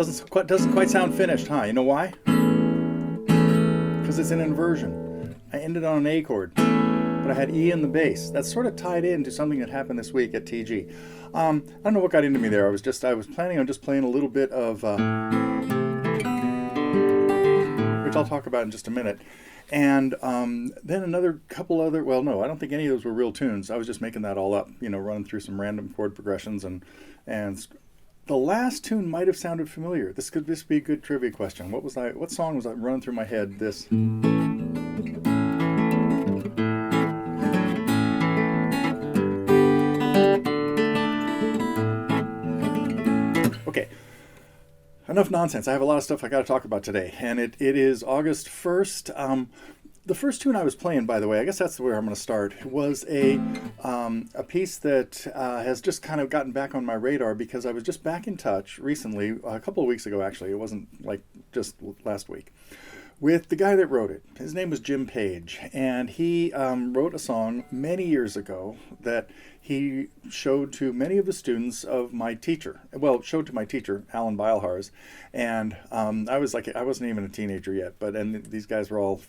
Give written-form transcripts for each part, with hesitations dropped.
Doesn't quite sound finished, huh? You know why? Because it's an inversion. I ended on an A chord, but I had E in the bass. That's sort of tied into something that happened this week at TG. I don't know what got into me there. I was planning on just playing a little bit of, which I'll talk about in just a minute. And then another couple other, well, no, I don't think any of those were real tunes. I was just making that all up, running through some random chord progressions. And the last tune might have sounded familiar. This could be a good trivia question. What song was I running through my head? This. Okay. Enough nonsense. I have a lot of stuff I got to talk about today, and it is August 1st. The first tune I was playing, by the way, I guess that's where I'm going to start, was a piece that has just kind of gotten back on my radar because I was just back in touch recently, a couple of weeks ago actually, it wasn't like just last week, with the guy that wrote it. His name was Jim Paige, and he wrote a song many years ago that he showed to many of the students of my teacher. Well, showed to my teacher, Alan Beilharz, and I wasn't even a teenager yet, and these guys were all,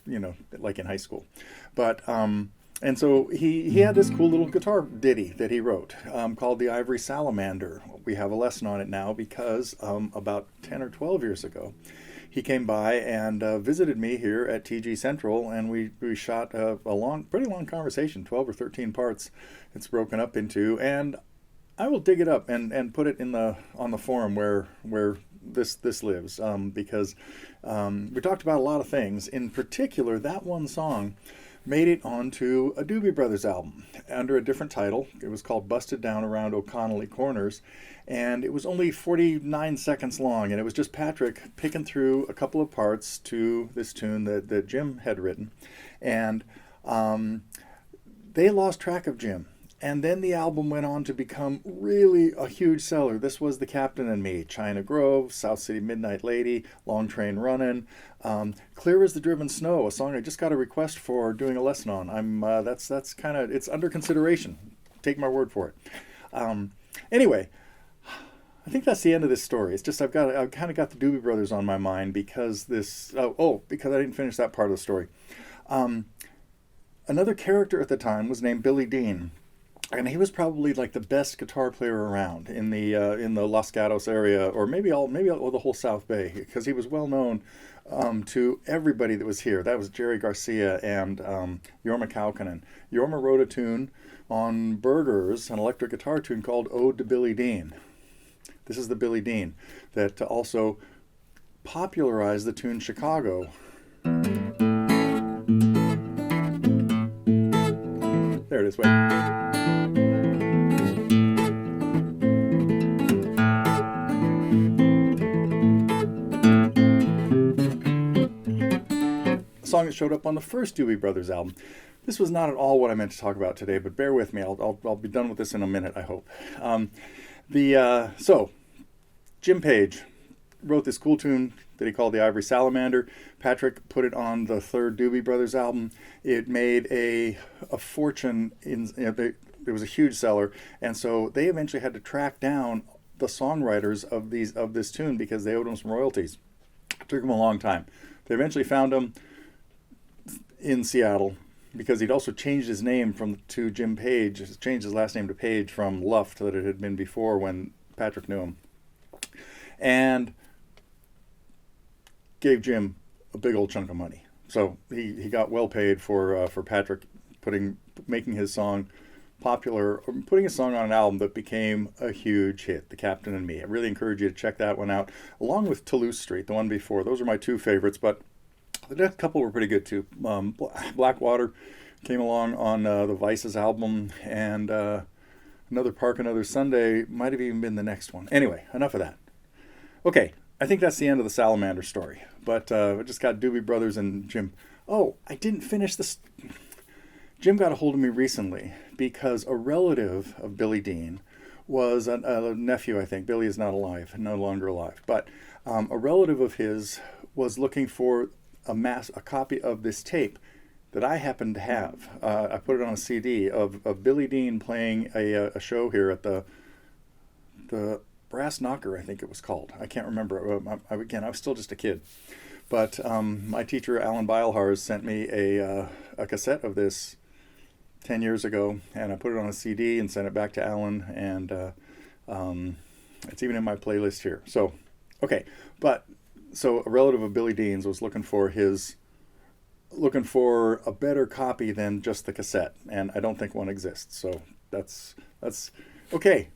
like in high school. But, and so he had this cool little guitar ditty that he wrote called the Ivory Salamander. We have a lesson on it now because about 10 or 12 years ago, he came by and visited me here at TG Central, and we shot a pretty long conversation, 12 or 13 parts. It's broken up into, and I will dig it up and put it on the forum where this lives, because we talked about a lot of things. In particular, that one song made it onto a Doobie Brothers album under a different title. It was called Busted Down Around O'Connelly Corners, and it was only 49 seconds long, and it was just Patrick picking through a couple of parts to this tune that Jim had written. And they lost track of Jim. And then the album went on to become really a huge seller. This was The Captain and Me, China Grove, South City Midnight Lady, Long Train Runnin', Clear as the Driven Snow, a song I just got a request for doing a lesson on. That's kind of, it's under consideration. Take my word for it. Anyway, I think that's the end of this story. It's just I've kind of got the Doobie Brothers on my mind because because I didn't finish that part of the story. Another character at the time was named Billy Dean. And he was probably like the best guitar player around in the Los Gatos area, or maybe the whole South Bay, because he was well known to everybody that was here. That was Jerry Garcia and Jorma Kaukonen. Jorma wrote a tune on Burgers, an electric guitar tune called Ode to Billy Dean. This is the Billy Dean that also popularized the tune Chicago. There it is. Wait. Song that showed up on the first Doobie Brothers album. This was not at all what I meant to talk about today, but bear with me. I'll be done with this in a minute, I hope. So Jim Paige wrote this cool tune that he called the Ivory Salamander. Patrick put it on the third Doobie Brothers album. It made a fortune. It was a huge seller, and so they eventually had to track down the songwriters of this tune because they owed them some royalties. It took them a long time. They eventually found him in Seattle because he'd also changed his name to Jim Paige. Changed his last name to Paige from Luft that it had been before when Patrick knew him, and gave Jim a big old chunk of money. So he got well paid for Patrick making his song popular, or putting a song on an album that became a huge hit, The Captain and Me. I really encourage you to check that one out, along with Toulouse Street, the one before. Those are my two favorites, but the next couple were pretty good too. Blackwater came along on the Vices album, and Another Park, Another Sunday might have even been the next one. Anyway, enough of that. Okay, I think that's the end of the Salamander story, but I just got Doobie Brothers and Jim. Oh, I didn't finish this. Jim got a hold of me recently because a relative of Billy Dean was a nephew, I think. Billy is not alive, no longer alive. But a relative of his was looking for a copy of this tape that I happened to have. I put it on a CD of Billy Dean playing a show here at the Brass Knocker, I think it was called. I can't remember. Again, I was still just a kid. But my teacher, Alan Beilharz, sent me a cassette of this 10 years ago, and I put it on a CD and sent it back to Alan, and it's even in my playlist here. So, okay, so a relative of Billy Dean's was looking for a better copy than just the cassette, and I don't think one exists. So that's okay.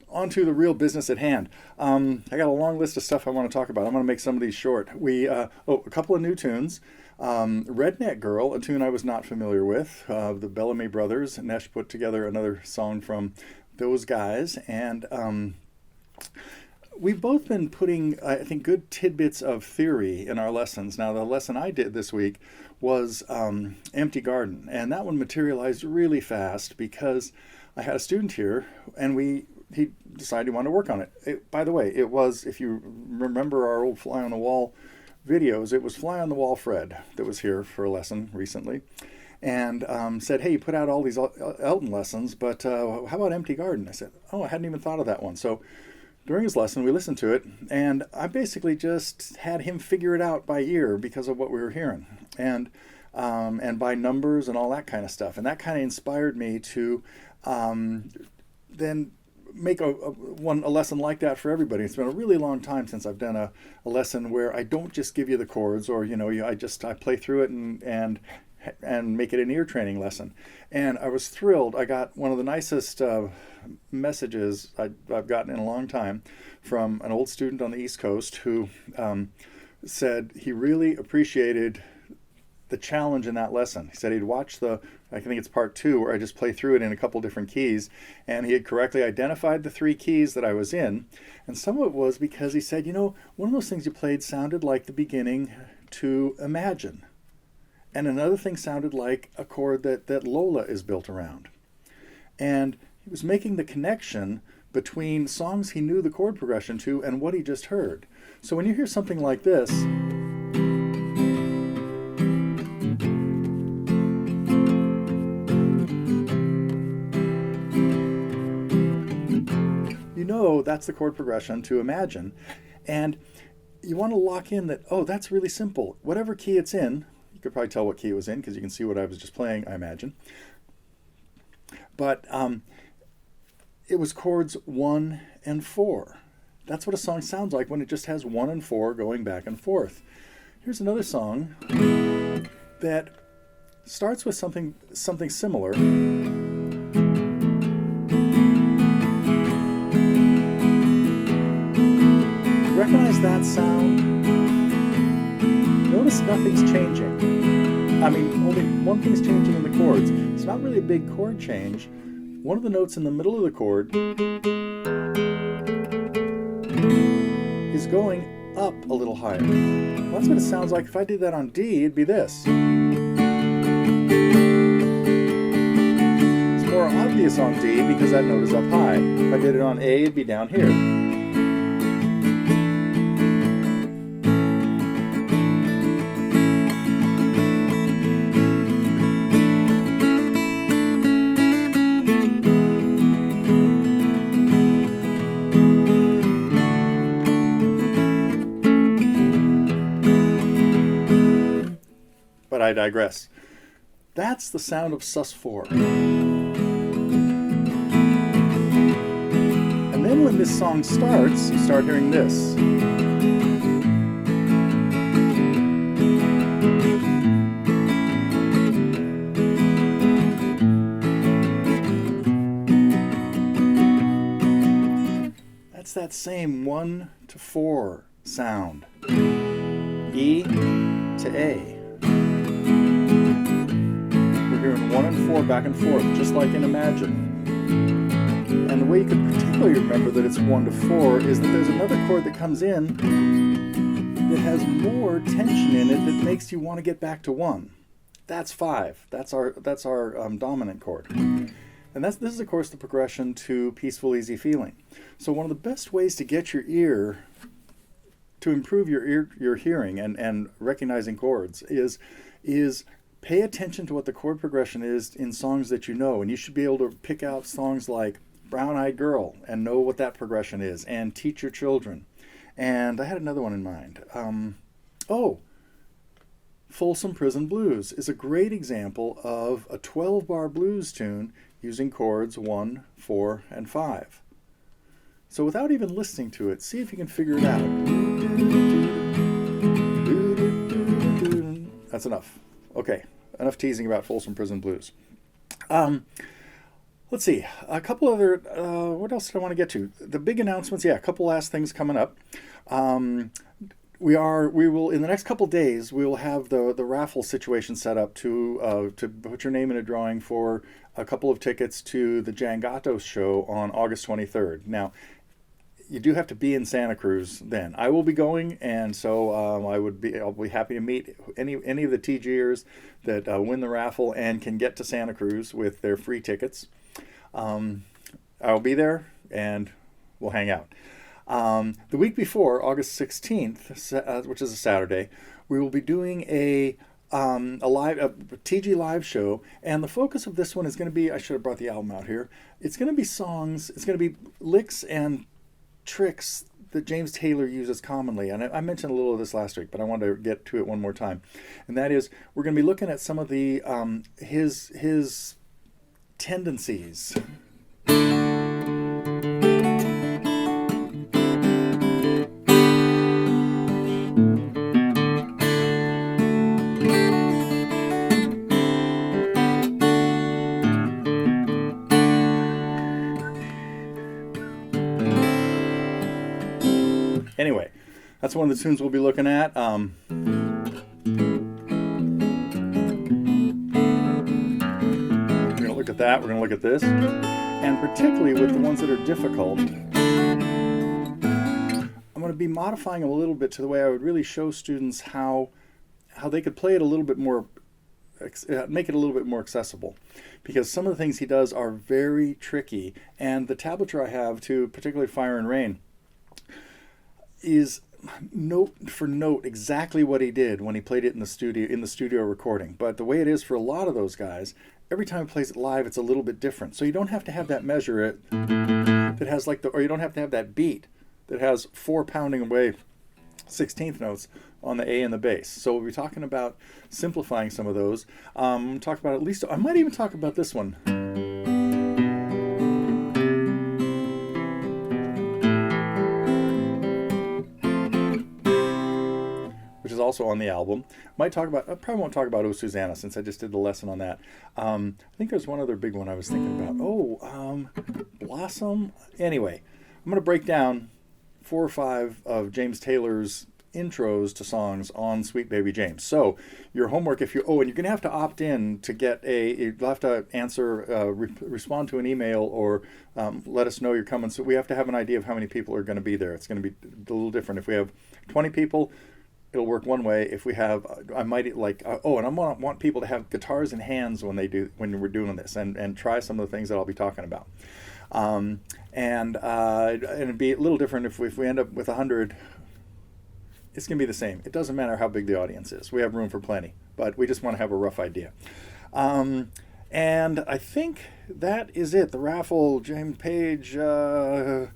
On to the real business at hand. I got a long list of stuff I want to talk about. I'm going to make some of these short. A couple of new tunes. Redneck Girl, a tune I was not familiar with. The Bellamy Brothers. Nesh put together another song from those guys. And we've both been putting, I think, good tidbits of theory in our lessons. Now, the lesson I did this week was Empty Garden. And that one materialized really fast because I had a student here, and he decided he wanted to work on it. By the way, it was, if you remember our old Fly on the Wall videos, it was Fly on the Wall Fred that was here for a lesson recently, and said, hey, you put out all these Elton lessons, but how about Empty Garden? I said, oh, I hadn't even thought of that one. So during his lesson, we listened to it, and I basically just had him figure it out by ear because of what we were hearing, and by numbers and all that kind of stuff. And that kind of inspired me to then make a lesson like that for everybody. It's been a really long time since I've done a lesson where I don't just give you the chords, or I play through it and make it an ear training lesson. And I was thrilled. I got one of the nicest messages I've gotten in a long time from an old student on the East Coast who said he really appreciated the challenge in that lesson. He said he'd watched I think it's part 2, where I just play through it in a couple different keys, and he had correctly identified the 3 keys that I was in. And some of it was because he said, one of those things you played sounded like the beginning to Imagine. And another thing sounded like a chord that Lola is built around. And he was making the connection between songs he knew the chord progression to and what he just heard. So when you hear something like this, that's the chord progression to Imagine. And you want to lock in that, that's really simple. Whatever key it's in, you could probably tell what key it was in because you can see what I was just playing, I imagine. But it was chords 1 and 4. That's what a song sounds like when it just has 1 and 4 going back and forth. Here's another song that starts with something similar. Recognize that sound? Notice nothing's changing. I mean, only one thing's changing in the chords. It's not really a big chord change. One of the notes in the middle of the chord is going up a little higher. Well, that's what it sounds like. If I did that on D, it'd be this. It's more obvious on D because that note is up high. If I did it on A, it'd be down here. But I digress. That's the sound of sus4. And then when this song starts, you start hearing this. That's that same 1 to 4 sound. E to A. We're hearing 1 and 4 back and forth, just like in Imagine. And the way you could particularly remember that it's 1 to 4 is that there's another chord that comes in that has more tension in it that makes you want to get back to 1. That's 5. That's our dominant chord. And this is, of course, the progression to Peaceful, Easy Feeling. So one of the best ways to get your ear, to improve your hearing and recognizing chords is pay attention to what the chord progression is in songs that you know. And you should be able to pick out songs like Brown-Eyed Girl and know what that progression is, and teach your children. And I had another one in mind. Folsom Prison Blues is a great example of a 12-bar blues tune using chords 1, 4, and 5. So without even listening to it, see if you can figure it out. That's enough. Okay, enough teasing about Folsom Prison Blues. Let's see, a couple other, what else did I want to get to? The big announcements, a couple last things coming up. We will in the next couple days, we will have the raffle situation set up to put your name in a drawing for a couple of tickets to the Jangatos show on August 23rd. Now, you do have to be in Santa Cruz then. I will be going, and so I'll be happy to meet any of the TGers that win the raffle and can get to Santa Cruz with their free tickets. I'll be there, and we'll hang out. The week before, August 16th, which is a Saturday, we will be doing a TG live show, and the focus of this one is going to be, I should have brought the album out here, it's going to be songs, it's going to be licks and tricks that James Taylor uses commonly. And I mentioned a little of this last week, but I wanted to get to it one more time. And that is, we're going to be looking at some of the his tendencies. Anyway, that's one of the tunes we'll be looking at. We're going to look at that. We're going to look at this. And particularly with the ones that are difficult, I'm going to be modifying them a little bit to the way I would really show students how they could play it a little bit more, make it a little bit more accessible. Because some of the things he does are very tricky. And the tablature I have to particularly Fire and Rain is note for note exactly what he did when he played it in the studio recording. But the way it is for a lot of those guys, every time he plays it live, it's a little bit different. So you don't have to have that measure that has or you don't have to have that beat that has 4 pounding away 16th notes on the A and the bass. So we'll be talking about simplifying some of those. Talk about I might even talk about this one. Which is also on the album. I probably won't talk about Oh Susanna since I just did the lesson on that. I think there's one other big one I was thinking about. Blossom. Anyway, I'm going to break down 4 or 5 of James Taylor's intros to songs on Sweet Baby James. So your homework, and you're going to have to opt in to get you'll have to answer, respond to an email or let us know you're coming. So we have to have an idea of how many people are going to be there. It's going to be a little different. If we have 20 people, it'll work one way. If we have, I might and I want people to have guitars in hands when we're doing this, and try some of the things that I'll be talking about. And it'd be a little different if we end up with 100. It's going to be the same. It doesn't matter how big the audience is. We have room for plenty, but we just want to have a rough idea. And I think that is it. The raffle, Jim Paige. I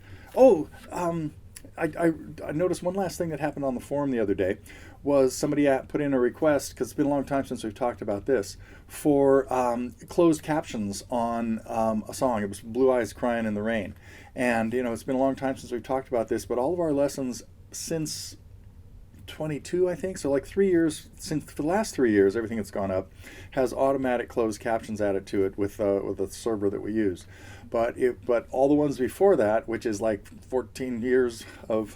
noticed one last thing that happened on the forum the other day was somebody put in a request, because it's been a long time since we've talked about this, for closed captions on a song. It was Blue Eyes Crying in the Rain. And, it's been a long time since we've talked about this, but all of our lessons since 22, I think, so like 3 years, since the last 3 years, everything that's gone up has automatic closed captions added to it with the server that we use. But all the ones before that, which is like 13 years of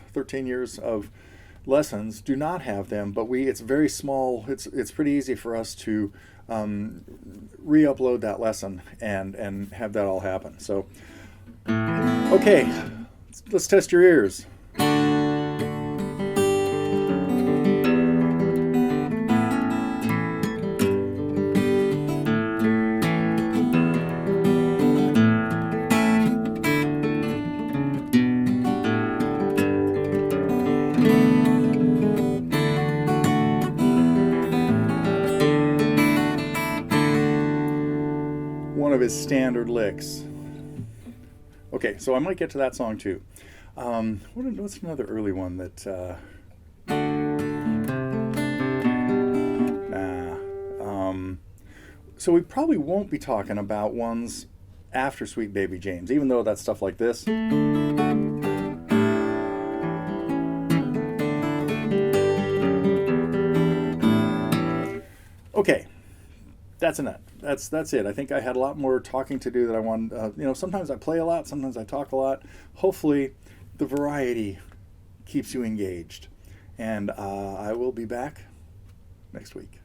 lessons, do not have them. But it's very small. It's pretty easy for us to re-upload that lesson and have that all happen. So, okay, let's test your ears. His standard licks. Okay, so I might get to that song too. What's another early one that... So we probably won't be talking about ones after Sweet Baby James, even though that's stuff like this. Okay, that's enough. That's it. I think I had a lot more talking to do that I wanted. Sometimes I play a lot, sometimes I talk a lot. Hopefully, the variety keeps you engaged. And I will be back next week.